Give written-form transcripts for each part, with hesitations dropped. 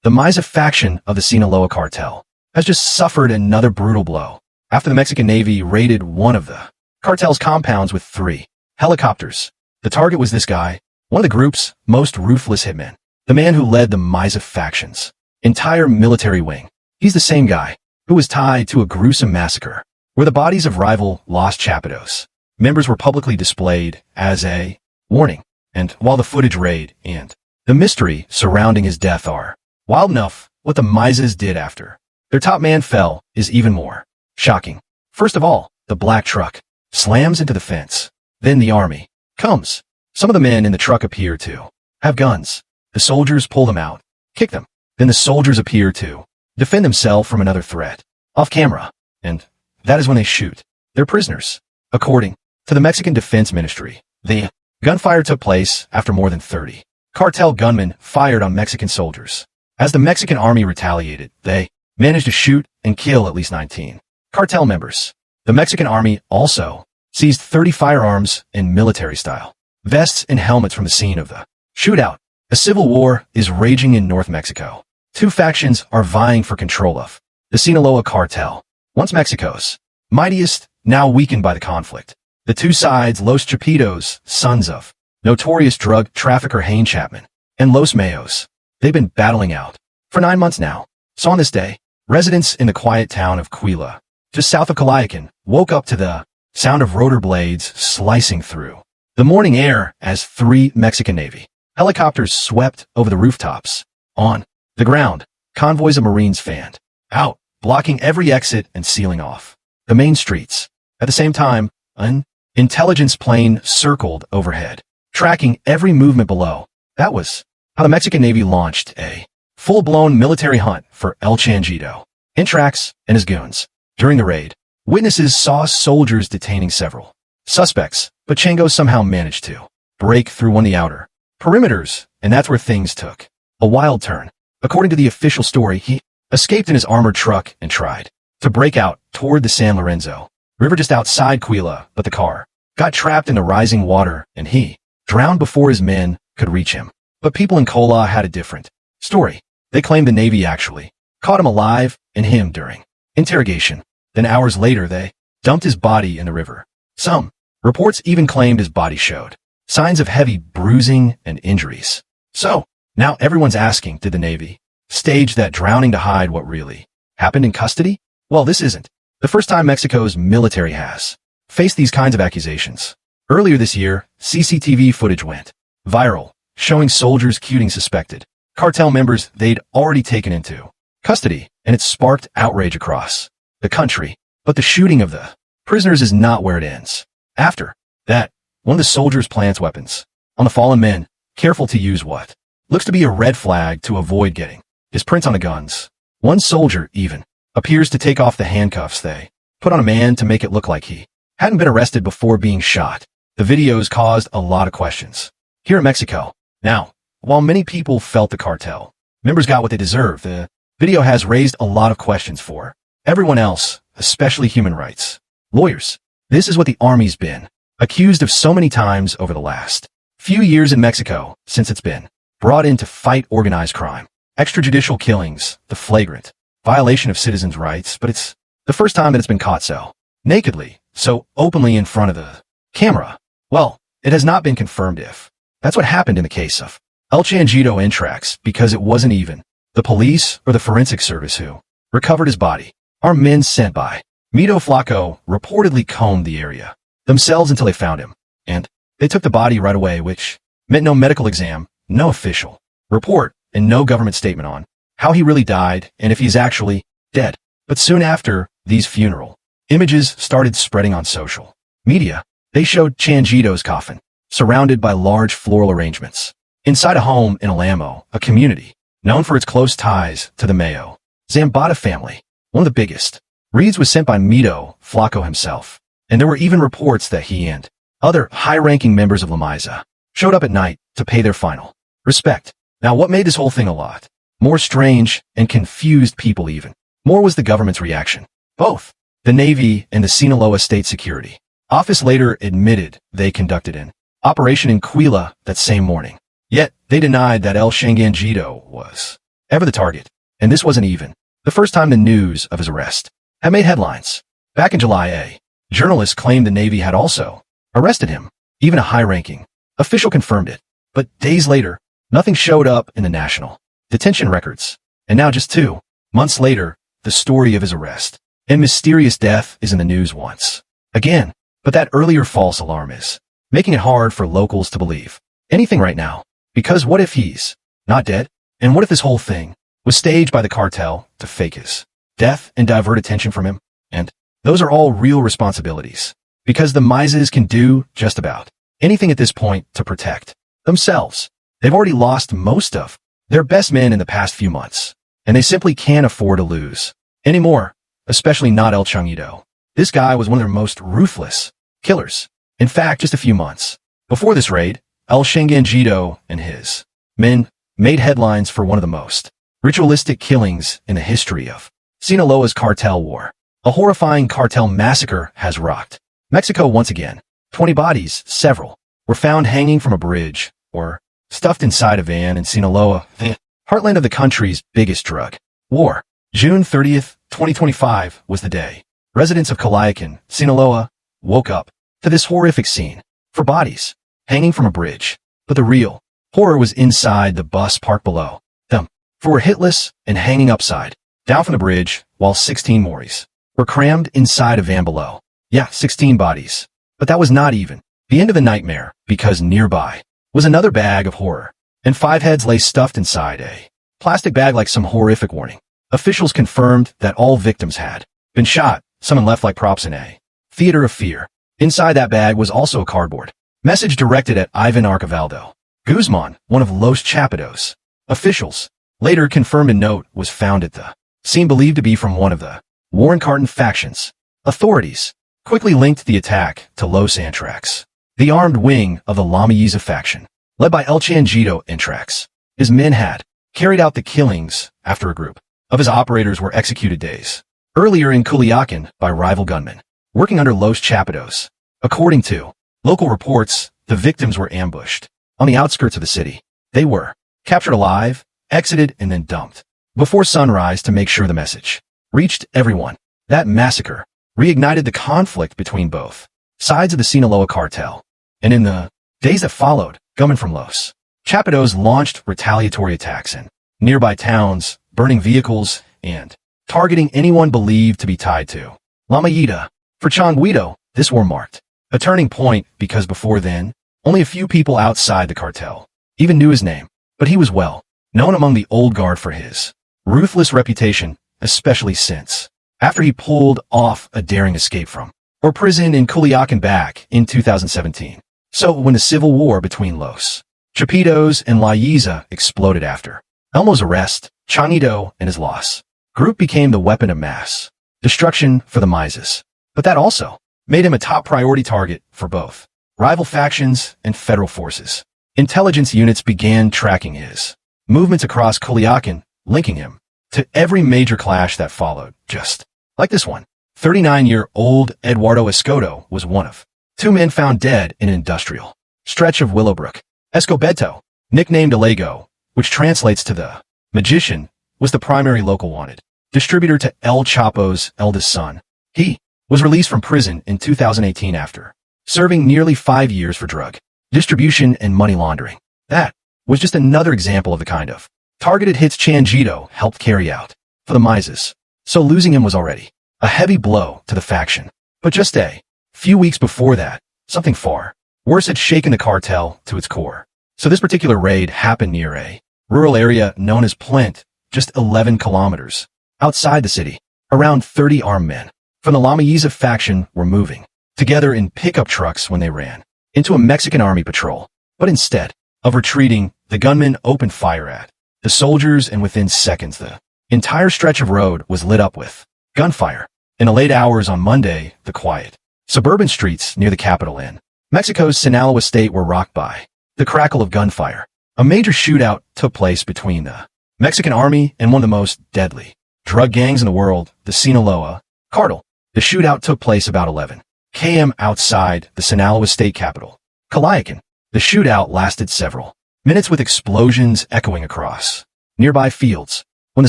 The Mayiza faction of the Sinaloa cartel has just suffered another brutal blow after the Mexican Navy raided one of the cartel's compounds with 3 helicopters. The target was this guy, one of the group's most ruthless hitmen, the man who led the Mayiza faction's entire military wing. He's the same guy who was tied to a gruesome massacre where the bodies of rival Los Chapitos members were publicly displayed as a warning. And while the footage raid and the mystery surrounding his death are wild enough, what the Mayizas did after their top man fell is even more shocking. First of all, the black truck slams into the fence. Then the army comes. Some of the men in the truck appear to have guns. The soldiers pull them out, kick them. Then the soldiers appear to defend themselves from another threat off camera. And that is when they shoot their prisoners. According to the Mexican Defense Ministry, the gunfire took place after more than 30 cartel gunmen fired on Mexican soldiers. As the Mexican army retaliated, they managed to shoot and kill at least 19 cartel members. The Mexican army also seized 30 firearms and military-style vests and helmets from the scene of the shootout. A civil war is raging in North Mexico. 2 factions are vying for control of the Sinaloa cartel, once Mexico's mightiest, now weakened by the conflict. The 2 sides, Los Chapitos, sons of notorious drug trafficker Hayne Chapman, and Los Mayos, they've been battling out for 9 months now. So on this day, residents in the quiet town of Quila, just south of Calayacan, woke up to the sound of rotor blades slicing through the morning air as 3 Mexican Navy helicopters swept over the rooftops. On the ground, convoys of Marines fanned out, blocking every exit and sealing off the main streets. At the same time, an intelligence plane circled overhead, tracking every movement below. That was how the Mexican Navy launched a full-blown military hunt for El Changuito, Intrax, and his goons. During the raid, witnesses saw soldiers detaining several suspects, but Chango somehow managed to break through one of the outer perimeters, and that's where things took a wild turn. According to the official story, he escaped in his armored truck and tried to break out toward the San Lorenzo River just outside Quila, but the car got trapped in the rising water and he drowned before his men could reach him. But people in Cola had a different story. They claimed the Navy actually caught him alive and him during interrogation. Then hours later, they dumped his body in the river. Some reports even claimed his body showed signs of heavy bruising and injuries. So now everyone's asking, did the Navy stage that drowning to hide what really happened in custody? Well, this isn't the first time Mexico's military has faced these kinds of accusations. Earlier this year, CCTV footage went viral, showing soldiers cuting suspected cartel members they'd already taken into custody, and it sparked outrage across the country. But the shooting of the prisoners is not where it ends. After that, one of the soldiers plants weapons on the fallen men, careful to use what looks to be a red flag to avoid getting his prints on the guns. One soldier even appears to take off the handcuffs they put on a man to make it look like he hadn't been arrested before being shot. The videos caused a lot of questions here in Mexico. Now, while many people felt the cartel members got what they deserve, the video has raised a lot of questions for everyone else, especially human rights lawyers. This is what the army's been accused of so many times over the last few years in Mexico since it's been brought in to fight organized crime, extrajudicial killings, the flagrant violation of citizens' rights. But it's the first time that it's been caught so nakedly, so openly in front of the camera. Well, it has not been confirmed if that's what happened in the case of El Changuito Intrax, because it wasn't even the police or the forensic service who recovered his body. Our men sent by Mito Flaco reportedly combed the area themselves until they found him, and they took the body right away, which meant no medical exam, no official report, and no government statement on how he really died and if he's actually dead. But soon after, these funeral images started spreading on social media. They showed Changuito's coffin, surrounded by large floral arrangements, inside a home in Alamo, a community known for its close ties to the Mayo Zambada family, one of the biggest. Reeds was sent by Mito Flaco himself, and there were even reports that he and other high-ranking members of La Mayiza showed up at night to pay their final respect. Now, what made this whole thing a lot more strange and confused people even more was the government's reaction. Both the Navy and the Sinaloa State Security Office later admitted they conducted an operation in Quila that same morning. Yet, they denied that El Changuito was ever the target. And this wasn't even the first time the news of his arrest had made headlines. Back in July, a journalist claimed the Navy had also arrested him. Even a high-ranking official confirmed it. But days later, nothing showed up in the national detention records. And now just 2 months later, the story of his arrest and mysterious death is in the news once again. But that earlier false alarm is making it hard for locals to believe anything right now. Because what if he's not dead? And what if this whole thing was staged by the cartel to fake his death and divert attention from him? And those are all real responsibilities. Because the Mayizas can do just about anything at this point to protect themselves. They've already lost most of their best men in the past few months. And they simply can't afford to lose anymore, especially not El Changito. This guy was one of their most ruthless killers. In fact, just a few months before this raid, El Changito and his men made headlines for one of the most ritualistic killings in the history of Sinaloa's cartel war. A horrifying cartel massacre has rocked Mexico once again. 20 bodies, several, were found hanging from a bridge or stuffed inside a van in Sinaloa, the heartland of the country's biggest drug war. June 30th, 2025 was the day residents of Calayacan, Sinaloa, woke up to this horrific scene for bodies hanging from a bridge. But the real horror was inside the bus parked below them, for were hitless and hanging upside down from the bridge, while 16 Moris were crammed inside a van below. Yeah, 16 bodies. But that was not even the end of the nightmare, because nearby was another bag of horror, and 5 heads lay stuffed inside a plastic bag like some horrific warning. Officials confirmed that all victims had been shot, some and left like props in a theater of fear. Inside that bag was also a cardboard message directed at Ivan Archivaldo Guzman, one of Los Chapitos. Officials later confirmed a note was found at the scene believed to be from one of the Warren Carton factions. Authorities quickly linked the attack to Los Antrax, the armed wing of the La Mayiza faction, led by El Changito Antrax. His men had carried out the killings after a group of his operators were executed days earlier in Culiacan by rival gunmen working under Los Chapitos. According to local reports, the victims were ambushed on the outskirts of the city. They were captured alive, exited, and then dumped before sunrise to make sure the message reached everyone. That massacre reignited the conflict between both sides of the Sinaloa cartel. And in the days that followed, gunmen from Los Chapitos launched retaliatory attacks in nearby towns, burning vehicles and targeting anyone believed to be tied to La Mayiza. For Changuito, this war marked a turning point, because before then, only a few people outside the cartel even knew his name. But he was well known among the old guard for his ruthless reputation, especially since after he pulled off a daring escape from prison in Culiacan back in 2017. So when the civil war between Los Chapitos and La Mayiza exploded after Elmo's arrest, Changuito and his loss group became the weapon of mass destruction for the Mayizas. But that also made him a top priority target for both rival factions and federal forces. Intelligence units began tracking his movements across Culiacan, linking him to every major clash that followed, just like this one. 39-year-old Eduardo Escoto was one of 2 men found dead in an industrial stretch of Willowbrook. Escobedo, nicknamed Alago, which translates to the magician, was the primary local wanted distributor to El Chapo's eldest son. He was released from prison in 2018 after serving nearly 5 years for drug distribution and money laundering. That was just another example of the kind of targeted hits Changito helped carry out for the Mayizas. So losing him was already a heavy blow to the faction. But just a few weeks before that, something far worse had shaken the cartel to its core. So this particular raid happened near a rural area known as Plint, just 11 kilometers outside the city. Around 30 armed men from the La Mayiza faction were moving together in pickup trucks when they ran into a Mexican army patrol. But instead of retreating, the gunmen opened fire at the soldiers, and within seconds the entire stretch of road was lit up with gunfire. In the late hours on Monday, the quiet suburban streets near the capital in Mexico's Sinaloa state were rocked by the crackle of gunfire. A major shootout took place between the Mexican army and one of the most deadly drug gangs in the world, the Sinaloa Cartel. The shootout took place about 11 km outside the Sinaloa state capital, Calayacan. The shootout lasted several minutes with explosions echoing across nearby fields. When the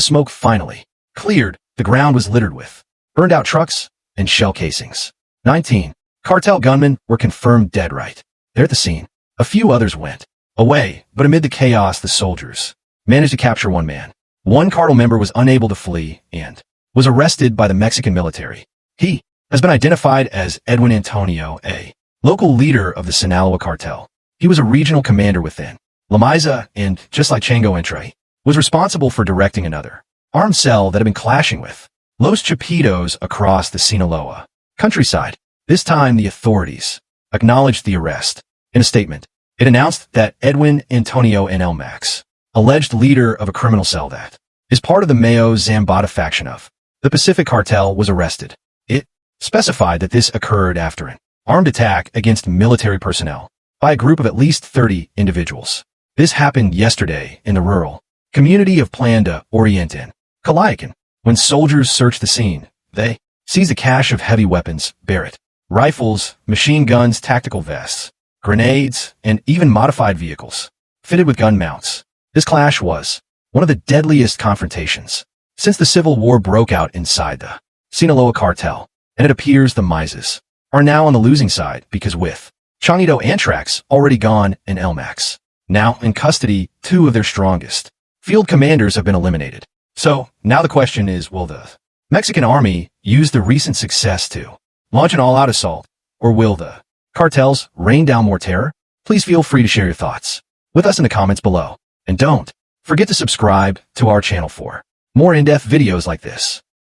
smoke finally cleared, the ground was littered with burned-out trucks and shell casings. 19. Cartel gunmen were confirmed dead right there at the scene. A few others went away, but amid the chaos, the soldiers managed to capture one man. One cartel member was unable to flee and was arrested by the Mexican military. He has been identified as Edwin Antonio, a local leader of the Sinaloa cartel. He was a regional commander within La Mayiza and, just like Chango Entre, was responsible for directing another armed cell that had been clashing with Los Chapitos across the Sinaloa countryside. This time, the authorities acknowledged the arrest. In a statement, it announced that Edwin Antonio Max, alleged leader of a criminal cell that is part of the Mayo Zambada faction of the Pacific Cartel, was arrested. It specified that this occurred after an armed attack against military personnel by a group of at least 30 individuals. This happened yesterday in the rural community of Playa Oriente in Calayacan. When soldiers searched the scene, they seized a cache of heavy weapons, Barrett rifles, machine guns, tactical vests, grenades, and even modified vehicles fitted with gun mounts. This clash was one of the deadliest confrontations since the civil war broke out inside the Sinaloa cartel, and it appears the Mayizas are now on the losing side because with Chonito Antrax already gone and Max now in custody, two of their strongest field commanders have been eliminated. So now the question is, will the Mexican army use the recent success to launch an all-out assault, or will the cartels rain down more terror? Please feel free to share your thoughts with us in the comments below. And don't forget to subscribe to our channel for more in-depth videos like this.